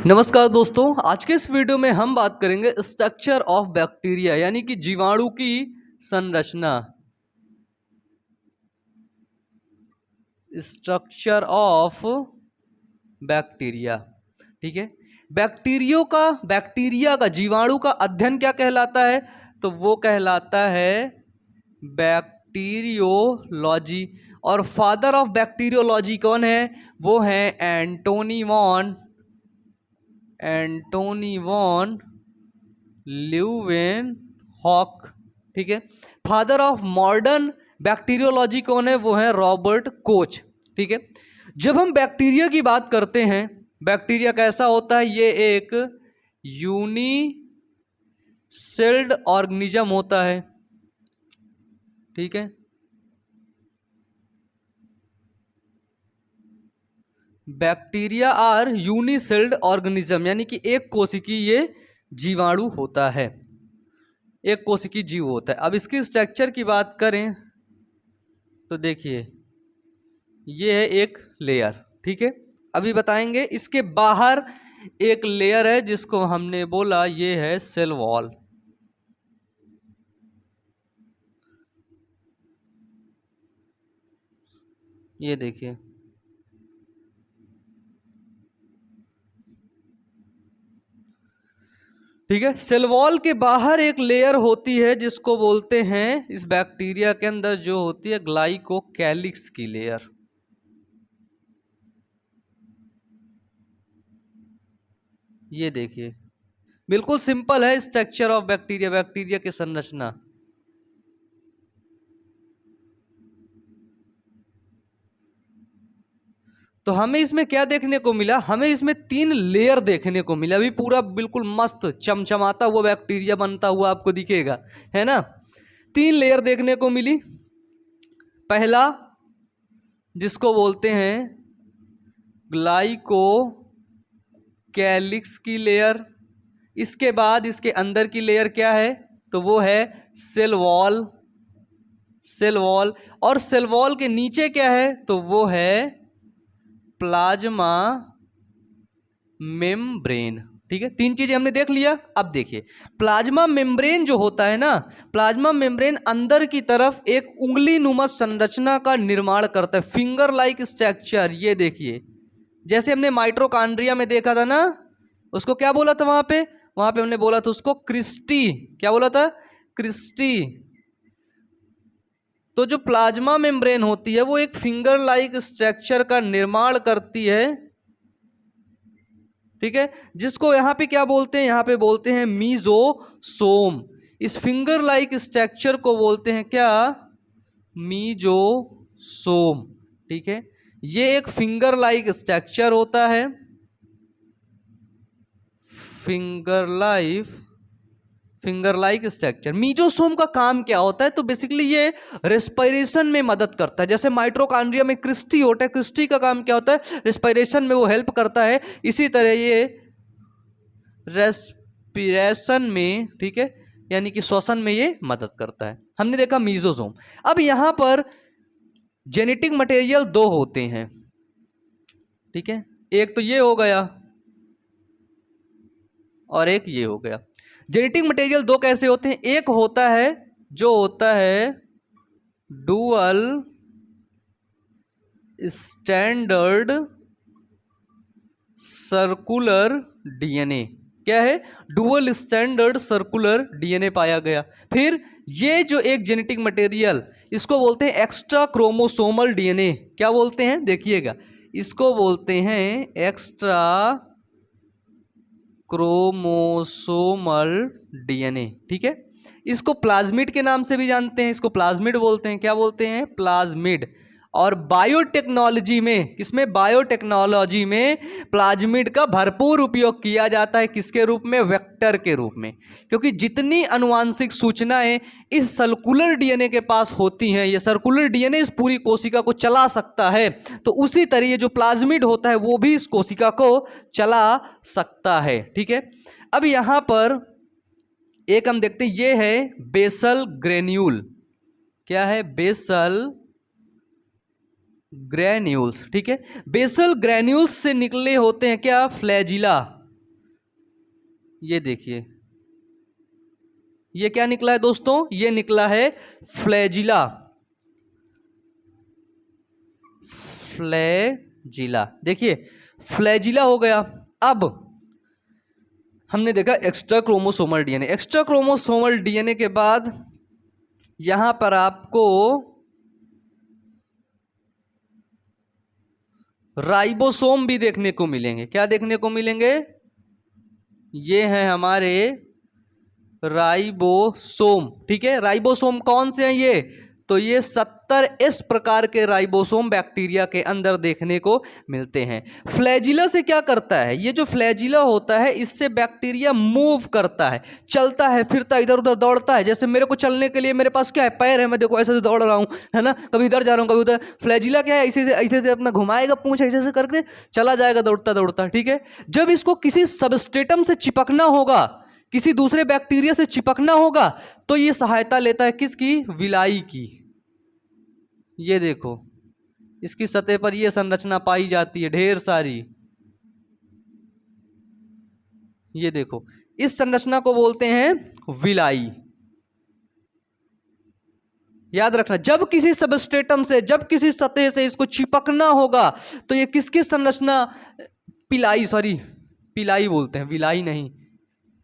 नमस्कार दोस्तों, आज के इस वीडियो में हम बात करेंगे स्ट्रक्चर ऑफ बैक्टीरिया यानी कि जीवाणु की संरचना। स्ट्रक्चर ऑफ बैक्टीरिया, ठीक है। बैक्टीरिया का जीवाणु का अध्ययन क्या कहलाता है? तो वो कहलाता है बैक्टीरियोलॉजी। और फादर ऑफ बैक्टीरियोलॉजी कौन है? वो है एंटोनी वॉन ल्यूवेनहॉक, ठीक है। फादर ऑफ मॉडर्न बैक्टीरियोलॉजी कौन है? वो है रॉबर्ट कोच, ठीक है। जब हम बैक्टीरिया की बात करते हैं, बैक्टीरिया कैसा होता है? ये एक यूनी सेल्ड ऑर्गेनिज्म होता है, ठीक है। बैक्टीरिया आर यूनिसेल्ड ऑर्गेनिज्म यानी कि एक कोशिकी ये जीवाणु होता है, एक कोशिकीय जीव होता है। अब इसकी स्ट्रक्चर की बात करें तो देखिए, ये है एक लेयर, ठीक है। अभी बताएंगे। इसके बाहर एक लेयर है जिसको हमने बोला ये है सेल वॉल। ये देखिए, ठीक है। सेल वॉल के बाहर एक लेयर होती है जिसको बोलते हैं, इस बैक्टीरिया के अंदर जो होती है ग्लाइकोकैलिक्स की लेयर। ये देखिए, बिल्कुल सिंपल है स्ट्रक्चर ऑफ बैक्टीरिया, बैक्टीरिया की संरचना। तो हमें इसमें क्या देखने को मिला? हमें इसमें 3 लेयर देखने को मिला। अभी पूरा बिल्कुल मस्त चमचमाता हुआ बैक्टीरिया बनता हुआ आपको दिखेगा, है ना। 3 लेयर देखने को मिली। पहला जिसको बोलते हैं ग्लाइकोकैलिक्स की लेयर। इसके बाद इसके अंदर की लेयर क्या है? तो वो है सेल वॉल। और सेल वॉल के नीचे क्या है? तो वो है प्लाज्मा मेम्ब्रेन, ठीक है। 3 चीजें हमने देख लिया। अब देखिए, प्लाज्मा मेम्ब्रेन जो होता है ना, प्लाज्मा मेम्ब्रेन अंदर की तरफ एक उंगली नुमा संरचना का निर्माण करता है, फिंगर लाइक स्ट्रक्चर। ये देखिए, जैसे हमने माइटोकॉन्ड्रिया में देखा था ना, उसको क्या बोला था वहां पे हमने बोला था उसको क्रिस्टी। क्या बोला था? क्रिस्टी। तो जो प्लाज्मा मेम्ब्रेन होती है वो एक फिंगर लाइक स्ट्रक्चर का निर्माण करती है, ठीक है, जिसको यहां पे क्या बोलते हैं? यहां पे बोलते हैं मीजोसोम। इस फिंगर लाइक स्ट्रक्चर को बोलते हैं क्या? मीजोसोम, ठीक है। ये एक फिंगर लाइक स्ट्रक्चर होता है, फिंगर लाइक स्ट्रक्चर। मीजोसोम का काम क्या होता है? तो बेसिकली ये रेस्पिरेशन में मदद करता है। जैसे माइटोकॉन्ड्रिया में क्रिस्टी होता है, क्रिस्टी का काम क्या होता है? रेस्पिरेशन में वो हेल्प करता है। इसी तरह ये रेस्पिरेशन में, ठीक है, यानी कि श्वसन में ये मदद करता है। हमने देखा मीजोसोम। अब यहां पर जेनेटिक मटेरियल 2 होते हैं, ठीक है। एक तो ये हो गया और एक ये हो गया। जेनेटिक मटेरियल 2 कैसे होते हैं? एक होता है जो होता है डुअल स्टैंडर्ड सर्कुलर डीएनए। क्या है? डुअल स्टैंडर्ड सर्कुलर डीएनए पाया गया। फिर ये जो एक जेनेटिक मटेरियल, इसको बोलते हैं एक्स्ट्रा क्रोमोसोमल डीएनए। क्या बोलते हैं? देखिएगा, इसको बोलते हैं एक्स्ट्रा क्रोमोसोमल डीएनए, ठीक है। इसको प्लाज्मिड के नाम से भी जानते हैं, इसको प्लाज्मिड बोलते हैं। क्या बोलते हैं? प्लाज्मिड। और बायोटेक्नोलॉजी में, किसमें? बायोटेक्नोलॉजी में प्लाज्मिड का भरपूर उपयोग किया जाता है। किसके रूप में? वेक्टर के रूप में। क्योंकि जितनी अनुवांशिक सूचनाएं इस सर्कुलर डीएनए के पास होती हैं, ये सर्कुलर डीएनए इस पूरी कोशिका को चला सकता है, तो उसी तरह ये जो प्लाज्मिड होता है वो भी इस कोशिका को चला सकता है, ठीक है। अब यहां पर एक हम देखते हैं, ये है बेसल ग्रेन्यूल। क्या है? बेसल ग्रेन्यूल्स, ठीक है। बेसल ग्रेन्यूल्स से निकले होते हैं क्या? फ्लैजिला। ये देखिए, ये क्या निकला है दोस्तों? ये निकला है फ्लैजिला। फ्लैजिला, देखिए फ्लैजिला हो गया। अब हमने देखा extra chromosomal DNA. Extra chromosomal DNA के बाद यहां पर आपको राइबोसोम भी देखने को मिलेंगे। क्या देखने को मिलेंगे? ये हैं हमारे राइबोसोम। ठीक है, राइबोसोम कौन से हैं ये? तो ये 70 इस प्रकार के राइबोसोम बैक्टीरिया के अंदर देखने को मिलते हैं। फ्लैजिला से क्या करता है? ये जो फ्लैजिला होता है इससे बैक्टीरिया मूव करता है, चलता है, फिरता, इधर उधर दौड़ता है। जैसे मेरे को चलने के लिए मेरे पास क्या है? पैर है, मैं देखो ऐसे से दौड़ रहा हूँ, है ना, कभी इधर जा रहा हूँ कभी उधर। फ्लैजिला क्या है? ऐसे से अपना घुमाएगा पूंछ, ऐसे से करके चला जाएगा दौड़ता दौड़ता। ठीक है, जब इसको किसी सबस्ट्रेटम से चिपकना होगा, किसी दूसरे बैक्टीरिया से चिपकना होगा, तो ये सहायता लेता है किसकी? विलाई की। ये देखो, इसकी सतह पर ये संरचना पाई जाती है ढेर सारी। ये देखो, इस संरचना को बोलते हैं विलाई। याद रखना, जब किसी सबस्ट्रेटम से, जब किसी सतह से इसको चिपकना होगा, तो ये किसकी संरचना? पिलाई बोलते हैं, विलाई नहीं,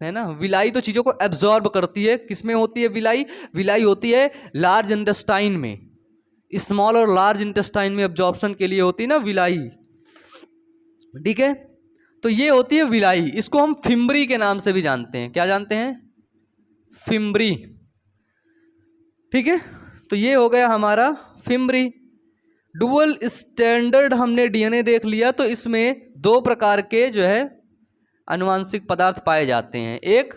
है ना। विलाई तो चीजों को एब्जॉर्ब करती है। किसमें होती है विलाई? विलाई होती है लार्ज इंटेस्टाइन में, स्मॉल और लार्ज इंटेस्टाइन में एब्जॉर्प्शन के लिए होती है ना विलाई। ठीक है, तो ये होती है विलाई। इसको हम फिम्बरी के नाम से भी जानते हैं। क्या जानते हैं? फिम्बरी। ठीक है, तो ये हो गया हमारा फिम्बरी। डुअल स्टैंडर्ड हमने डीएनए देख लिया, तो इसमें दो प्रकार के जो है आनुवांशिक पदार्थ पाए जाते हैं। एक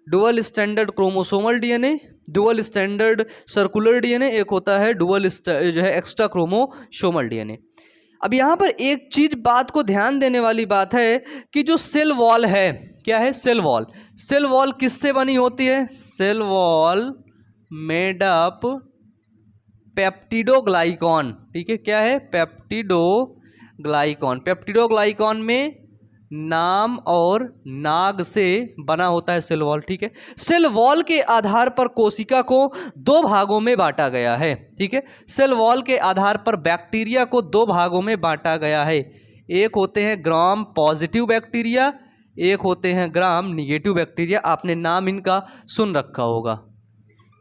dual standard chromosomal DNA, dual standard circular DNA, एक होता है डुअल जो है एक्स्ट्रा क्रोमोसोमल डीएनए। अब यहाँ पर एक चीज, बात को ध्यान देने वाली बात है कि जो सेल वॉल है, क्या है? Cell wall. सेल वॉल किससे बनी होती है? Cell wall made up peptidoglycan. ठीक है, क्या है? पेप्टिडोग्लाइकॉन। पेप्टिडोग्लाइकॉन में नाम और नाग से बना होता है सेल वॉल। ठीक है, सेल वॉल के आधार पर कोशिका को दो भागों में बांटा गया है। ठीक है, सेल वॉल के आधार पर बैक्टीरिया को दो भागों में बांटा गया है। एक होते हैं ग्राम पॉजिटिव बैक्टीरिया, एक होते हैं ग्राम निगेटिव बैक्टीरिया। आपने नाम इनका सुन रखा होगा,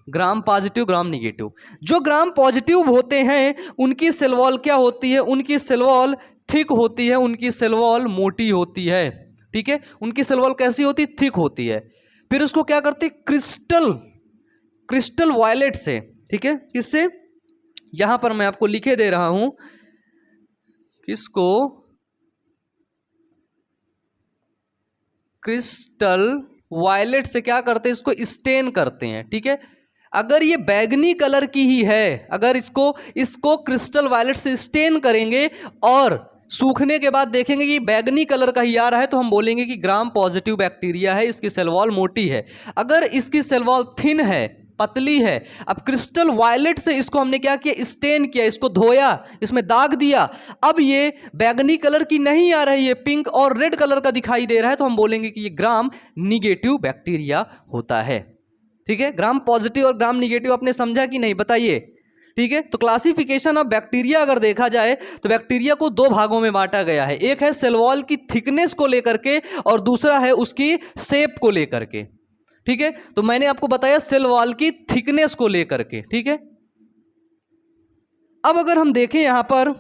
ग्राम पॉजिटिव, ग्राम निगेटिव। जो ग्राम पॉजिटिव होते हैं उनकी सेल वॉल क्या होती है? उनकी सेल वॉल थिक होती है, उनकी सेल वॉल मोटी होती है। ठीक है, उनकी सेल वॉल कैसी होती? थिक होती है। फिर उसको क्या करते? क्रिस्टल वायलेट से। ठीक है, किससे? यहां पर मैं आपको लिखे दे रहा हूं, किसको? क्रिस्टल वायलेट से क्या करते हैं? इसको स्टेन करते हैं। ठीक है, अगर ये बैगनी कलर की ही है, अगर इसको क्रिस्टल वायलेट से स्टेन करेंगे और सूखने के बाद देखेंगे कि बैगनी कलर का ही आ रहा है, तो हम बोलेंगे कि ग्राम पॉजिटिव बैक्टीरिया है, इसकी सेल वॉल मोटी है। अगर इसकी सेल वॉल थिन है, पतली है, अब क्रिस्टल वायलेट से इसको हमने क्या किया? स्टेन किया, इसको धोया, इसमें दाग दिया, अब ये बैगनी कलर की नहीं आ रही है, पिंक और रेड कलर का दिखाई दे रहा है, तो हम बोलेंगे कि ये ग्राम निगेटिव बैक्टीरिया होता है। ठीक है, ग्राम पॉजिटिव और ग्राम निगेटिव आपने समझा कि नहीं? बताइए। ठीक है, तो क्लासिफिकेशन ऑफ बैक्टीरिया अगर देखा जाए तो बैक्टीरिया को दो भागों में बांटा गया है। एक है सेल वॉल की थिकनेस को लेकर के और दूसरा है उसकी शेप को लेकर के। ठीक है, तो मैंने आपको बताया सेल वॉल की थिकनेस को लेकर के। ठीक है, अब अगर हम देखें यहां पर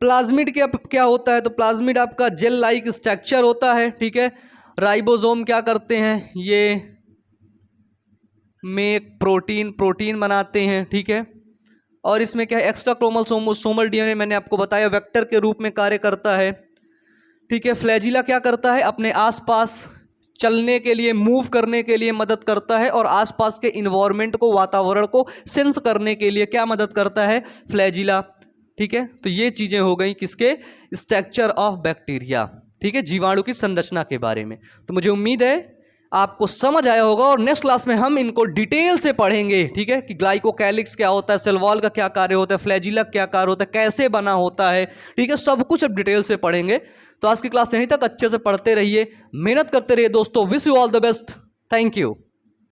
प्लाज्मिड क्या होता है, तो प्लाज्मिड आपका जेल लाइक स्ट्रक्चर होता है। ठीक है, राइबोसोम क्या करते हैं? ये में प्रोटीन बनाते हैं। ठीक है, और इसमें क्या है? एक्स्ट्रा क्रोमोसोमल डीएनए मैंने आपको बताया वेक्टर के रूप में कार्य करता है। ठीक है, फ्लैजिला क्या करता है? अपने आसपास चलने के लिए, मूव करने के लिए मदद करता है, और आसपास के इन्वायरमेंट को, वातावरण को सेंस करने के लिए क्या मदद करता है? फ्लैजिला। ठीक है, तो ये चीजें हो गई किसके? Structure of bacteria. ठीक है, जीवाणु की संरचना के बारे में। तो मुझे उम्मीद है आपको समझ आया होगा और नेक्स्ट क्लास में हम इनको डिटेल से पढ़ेंगे, ठीक है, कि ग्लाइकोकैलिक्स क्या होता है, सेल वॉल का क्या कार्य होता है, फ्लैजिला क्या कार्य होता है, कैसे बना होता है, ठीक है, सब कुछ अब डिटेल से पढ़ेंगे। तो आज की क्लास यहीं तक, अच्छे से पढ़ते रहिए, मेहनत करते रहिए दोस्तों। Wish you all the best. Thank you.